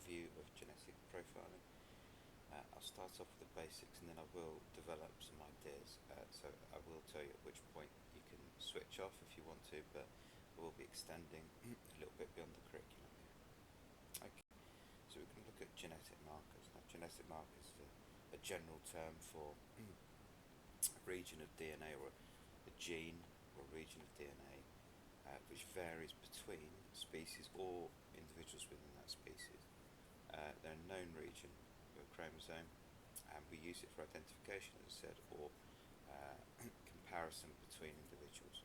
overview of genetic profiling. I'll start off with the basics and then I will develop some ideas. So I will tell you at which point you can switch off if you want to, but I will be extending a little bit beyond the curriculum here. Okay, so we're going to look at genetic markers. Now, genetic markers is a general term for a region of DNA or a gene or a region of DNA which varies between species or individuals within that species. They're a known region of a chromosome, and we use it for identification, as I said, or comparison between individuals.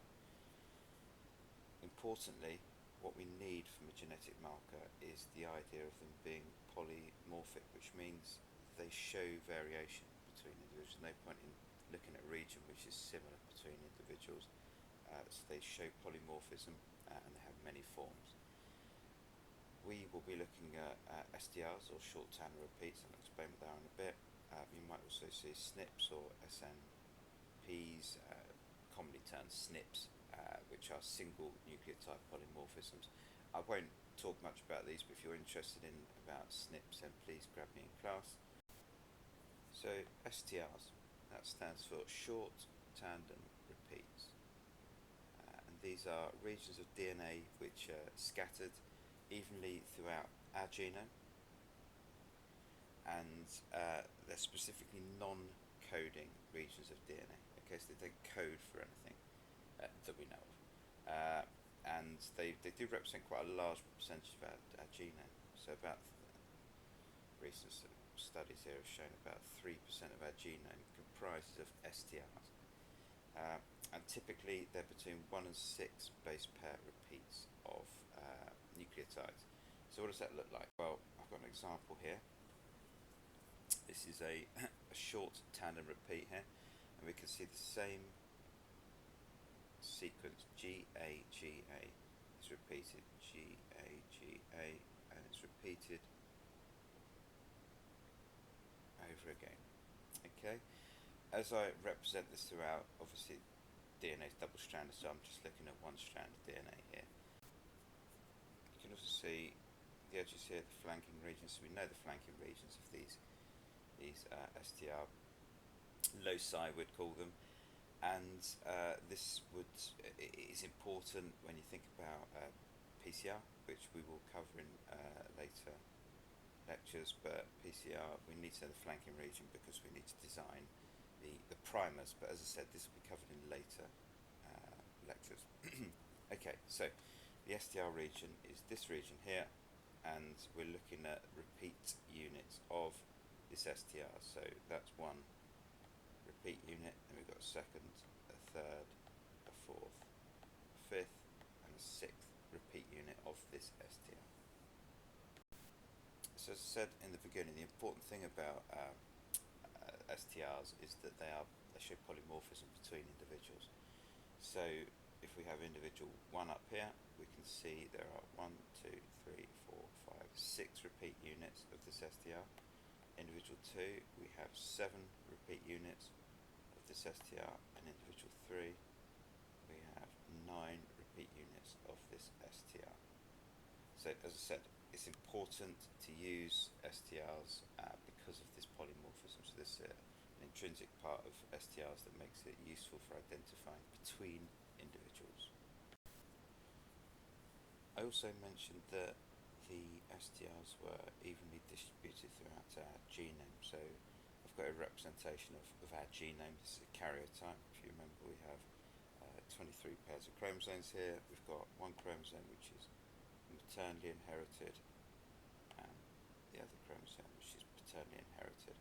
Importantly, what we need from a genetic marker is the idea of them being polymorphic, which means they show variation between individuals. No point in looking at a region which is similar between individuals, so they show polymorphism and they have many forms. We will be looking at STRs, or short tandem repeats, and I'll explain what they are in a bit. You might also see SNPs or SNPs, commonly termed SNPs, which are single nucleotide polymorphisms. I won't talk much about these, but if you're interested in about SNPs, then please grab me in class. So STRs, that stands for short tandem repeats, and these are regions of DNA which are scattered evenly throughout our genome, and they're specifically non-coding regions of DNA. Okay, so they don't code for anything that we know of, and they do represent quite a large percentage of our genome. So about recent studies here have shown about 3% of our genome comprises of STRs, and typically they're between 1 and 6 base pair repeats of nucleotides. So what does that look like? Well, I've got an example here. This is a short tandem repeat here, and we can see the same sequence, GAGA, is repeated, GAGA, and it's repeated over again. Okay, as I represent this throughout, obviously DNA is double stranded, so I'm just looking at one strand of DNA here. You can also see the edges here, the flanking regions. So we know the flanking regions of these STR loci, we'd call them, and this is important when you think about PCR, which we will cover in later lectures. But PCR, we need to know the flanking region because we need to design the primers. But as I said, this will be covered in later lectures. Okay, so the STR region is this region here, and we're looking at repeat units of this STR. So that's one repeat unit, and we've got a second, a third, a fourth, a fifth, and a sixth repeat unit of this STR. So as I said in the beginning, the important thing about STRs is that they show polymorphism between individuals. So if we have individual 1 up here, we can see there are 1, 2, 3, 4, 5, 6 repeat units of this STR. Individual 2, we have 7 repeat units of this STR, and individual 3, we have 9 repeat units of this STR. So as I said, it's important to use STRs because of this polymorphism. So this is an intrinsic part of STRs that makes it useful for identifying between individuals. I also mentioned that the STRs were evenly distributed throughout our genome. So I've got a representation of our genome. This is a karyotype. If you remember, we have 23 pairs of chromosomes here. We've got one chromosome which is maternally inherited, and the other chromosome which is paternally inherited.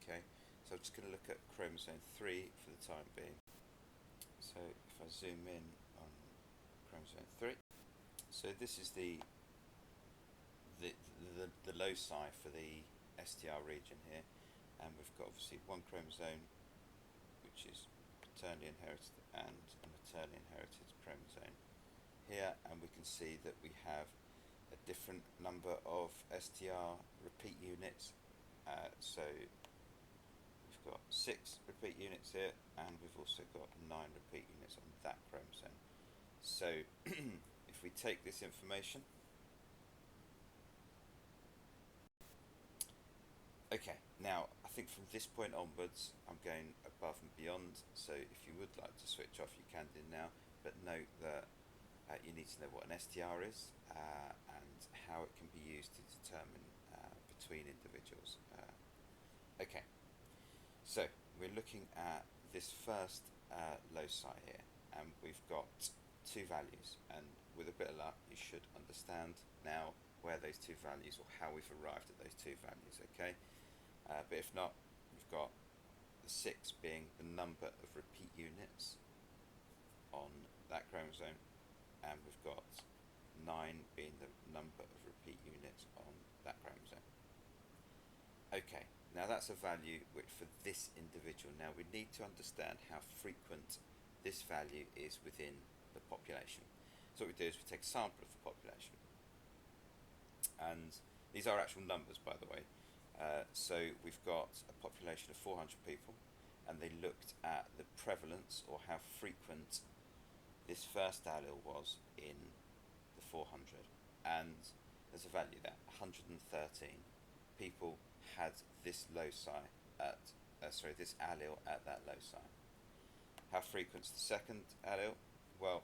Okay, so I'm just going to look at chromosome 3 for the time being. So if I zoom in on chromosome 3, so this is the loci for the STR region here, and we've got obviously one chromosome which is paternally inherited and a maternally inherited chromosome here, and we can see that we have a different number of STR repeat units. So we've got 6 repeat units here, and we've also got 9 repeat units on that chromosome. So if we take this information this point onwards, I'm going above and beyond. So if you would like to switch off, you can do now. But note that you need to know what an STR is and how it can be used to determine between individuals. Okay, so we're looking at this first loci here, and we've got two values, and with a bit of luck you should understand now where those two values, or how we've arrived at those two values, okay? But if not, we've got the 6 being the number of repeat units on that chromosome, and we've got 9 being the number of repeat units on that chromosome. Okay, now that's a value which for this individual. Now we need to understand how frequent this value is within the population. So what we do is we take a sample of the population, and these are actual numbers, by the way. So we've got a population of 400 people, and they looked at the prevalence, or how frequent this first allele was in the 400, and there's a value there, 113 people had this loci at, this allele at that loci. How frequent's the second allele? Well,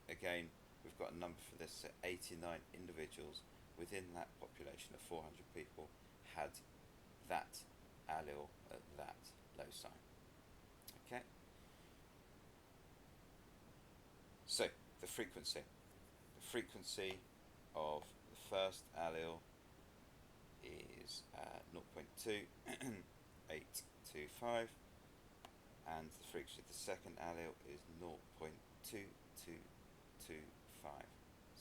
again, we've got a number for this, so 89 individuals within that population of 400 people had that allele at that loci. Okay? So, the frequency. The frequency of the first allele is 0.2825, and the frequency of the second allele is 0.2225.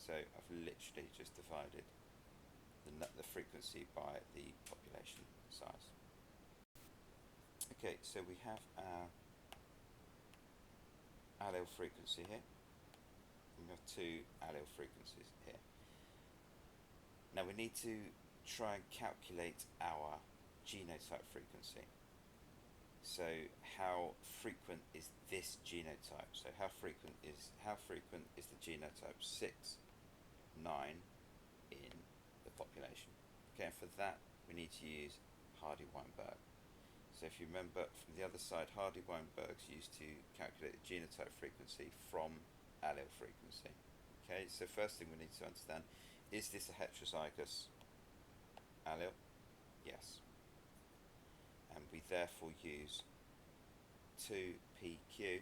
So I've literally just divided the frequency by the population size. Okay, so we have our allele frequency here. We have two allele frequencies here. Now we need to try and calculate our genotype frequency. So how frequent is this genotype? So how frequent is the genotype 6, 9 in the population? Okay, and for that we need to use Hardy-Weinberg. So if you remember from the other side, Hardy-Weinberg's used to calculate the genotype frequency from allele frequency. Okay, so first thing we need to understand, is this a heterozygous allele? Yes. And we therefore use 2pq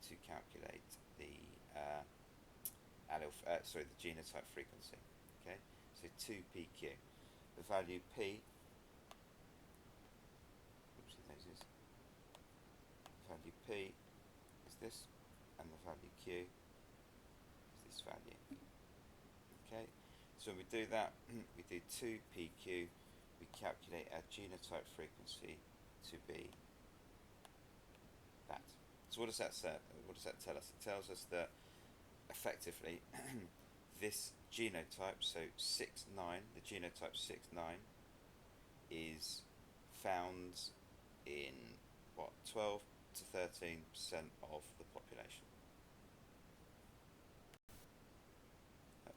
to calculate the the genotype frequency. Okay, so 2pq. The value p, the value p is this, and the value q is this value. Okay, so when we do that, we do 2pq, we calculate our genotype frequency to be that. So what does that say? What does that tell us? It tells us that effectively this genotype, so 6,9, the genotype 6,9 is found in what, 12 to 13% of the population.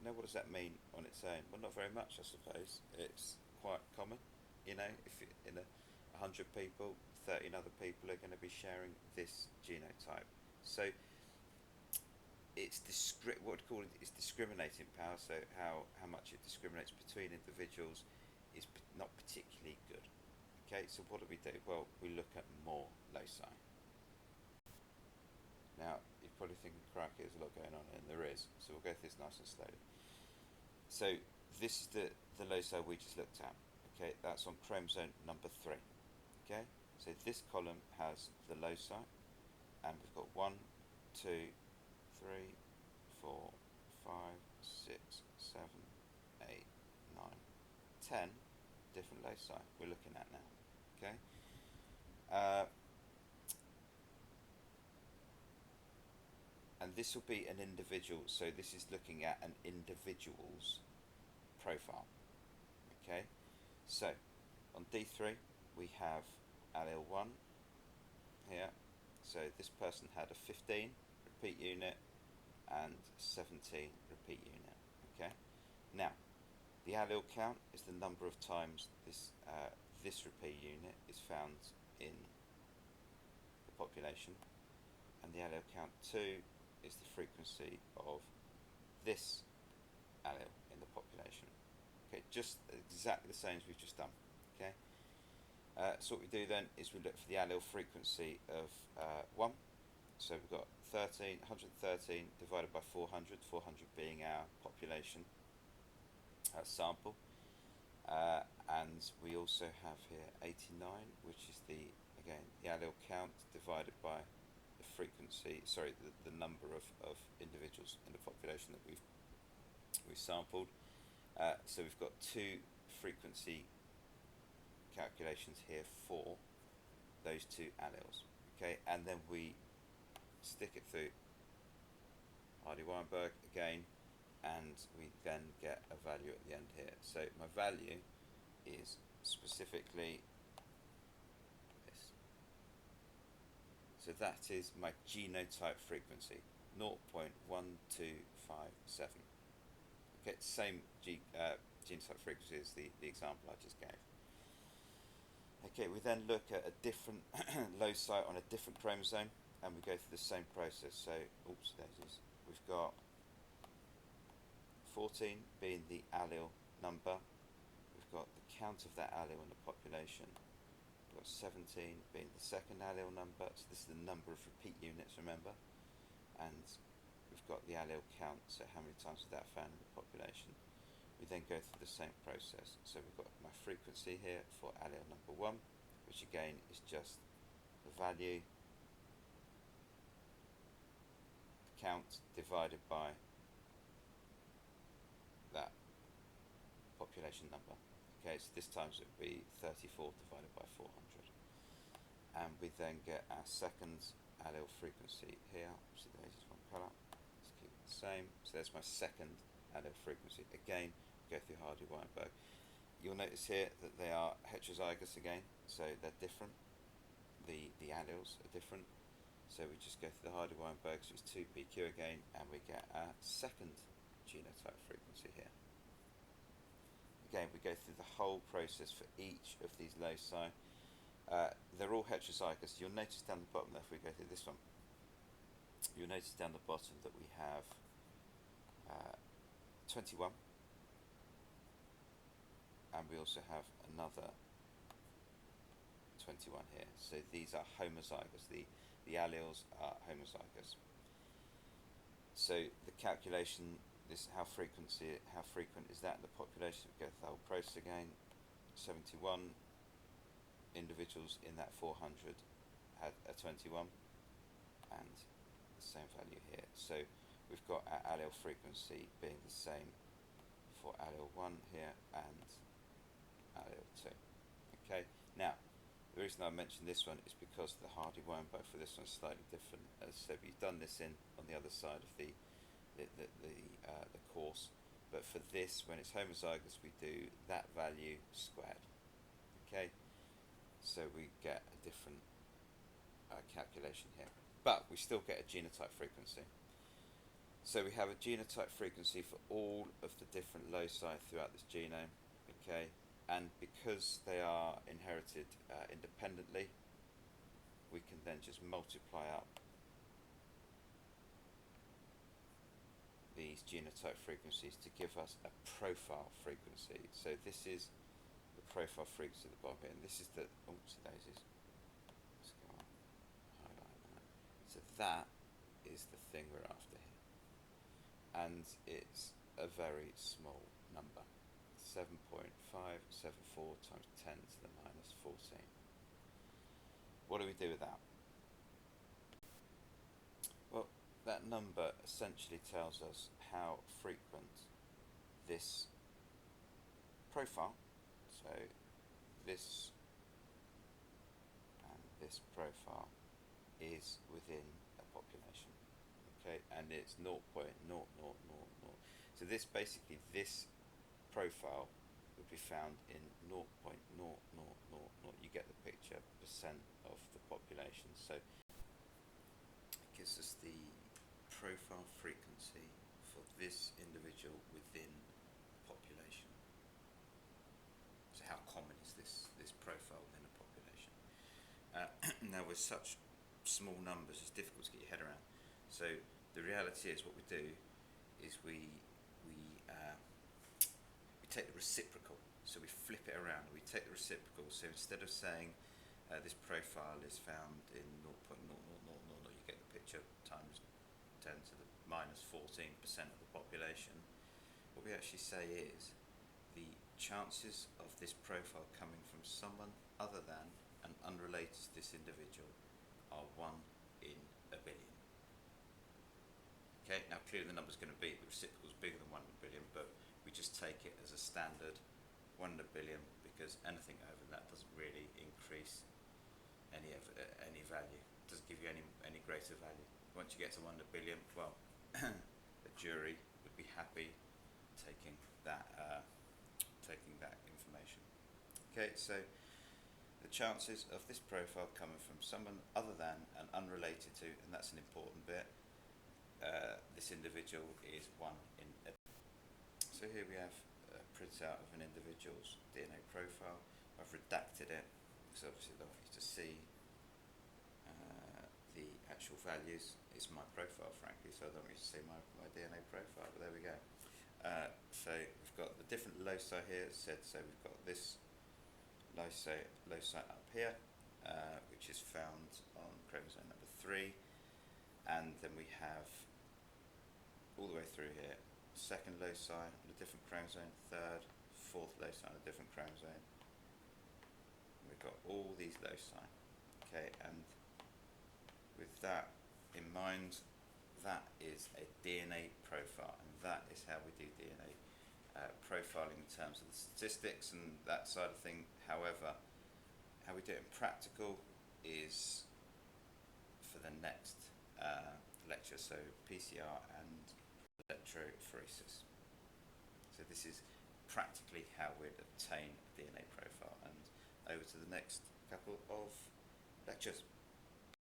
Now what does that mean on its own? Well, not very much, I suppose. It's quite common, you know, if in 100 people, 13 other people are going to be sharing this genotype. So it's discriminating power, so how much it discriminates between individuals is not particularly good. Okay, so what do? Well, we look at more loci. Now, you're probably thinking, crikey, there's a lot going on, and there is, so we'll go through this nice and slowly. So this is the loci we just looked at. Okay, that's on chromosome number 3. Okay, so this column has the loci, and we've got 1, 2, 3, 4, 5, 6, 7, 8, 9, 10 different loci we're looking at now. Okay, and this will be an individual, so this is looking at an individual's profile. Okay, so on D3 we have allele 1 here, so this person had a 15 repeat unit and 17 repeat unit. Okay, now the allele count is the number of times this repeat unit is found in the population, and the allele count 2 is the frequency of this allele in the population. Okay, just exactly the same as we've just done. Okay, so what we do then is we look for the allele frequency of 1. So we've got 113 divided by 400, 400 being our population sample. And we also have here 89, which is the allele count divided by the frequency, the number of individuals in the population that we've sampled. So we've got two frequency calculations here for those two alleles. Okay, and then we stick it through Hardy-Weinberg again, and we then get a value at the end here. So my value is specifically this. So that is my genotype frequency, 0.1257. Okay, same genotype frequency as the example I just gave. Okay, we then look at a different loci on a different chromosome, and we go through the same process. So, we've got 14 being the allele number. We've got the count of that allele in the population. We've got 17 being the second allele number. So this is the number of repeat units, remember. And we've got the allele count, so how many times is that found in the population. We then go through the same process. So we've got my frequency here for allele number 1, which again is just the value, the count divided by that population number. Okay, so this time it would be 34 divided by 400. And we then get our second allele frequency here. Obviously there's just one colour. Let's keep it the same. So there's my second allele frequency. Again, go through Hardy-Weinberg. You'll notice here that they are heterozygous again, so they're different. The alleles are different. So we just go through the Hardy-Weinberg, so it's 2pq again, and we get our second genotype frequency here. Again, we go through the whole process for each of these loci. They're all heterozygous. You'll notice down the bottom there, if we go through this one, you'll notice down the bottom that we have 21, and we also have another 21 here. So these are homozygous. The alleles are homozygous. So the calculation, how frequent is that in the population? We go through the whole process again. 71 individuals in that 400 had a 21, and the same value here. So we've got our allele frequency being the same for allele 1 here and allele 2. Okay, now the reason I mentioned this one is because the Hardy-Weinberg for this one is slightly different. As I said, we've done this on the other side of the course, but for this, when it's homozygous, we do that value squared. Okay, so we get a different calculation here, but we still get a genotype frequency. So we have a genotype frequency for all of the different loci throughout this genome. Okay, and because they are inherited independently, we can then just multiply up these genotype frequencies to give us a profile frequency. So this is the profile frequency at the bottom here, and this is the let's go on, highlight that. So that is the thing we're after here, and it's a very small number, 7.574 times 10 to the minus 14. What do we do with that? Well, that number essentially tells us how frequent this profile, so this and this profile, is within a population. Okay, and it's 0.0000. So this profile would be found in 0.0000. You get the picture, percent of the population. So it gives us the profile frequency for this individual within the population. So how common is this profile? profile within a population. Now, with such small numbers, it's difficult to get your head around. So the reality is, what we do is we take the reciprocal. So we flip it around. We take the reciprocal. So instead of saying this profile is found in 0.0000, you get the picture, times 10 to the minus 14% of the population, what we actually say is the chances of this profile coming from someone other than and unrelated to this individual are 1 in a billion. Okay, now clearly the number's going to be, the reciprocal is bigger than 1 in a billion, but we just take it as a standard 1 in a billion, because anything over that doesn't really increase any value. It doesn't give you any greater value. Once you get to 1 in a billion, well, a jury would be happy taking that information. Okay, so the chances of this profile coming from someone other than and unrelated to, and that's an important bit, this individual is 1 in a. So here we have a printout of an individual's DNA profile. I've redacted it because obviously I don't want you to see the actual values. It's my profile, frankly, so I don't want you to see my DNA profile, but there we go. So we've got the different loci here. It said, so we've got this loci up here, which is found on chromosome number 3, and then we have all the way through here, second loci on a different chromosome, third, fourth loci on a different chromosome. We've got all these loci, okay, and with that in mind, that is a DNA profile, and that is how we do DNA profiling in terms of the statistics and that side of thing. However, how we do it in practical is for the next lecture, so PCR and electrophoresis. So this is practically how we'd obtain a DNA profile, and over to the next couple of lectures.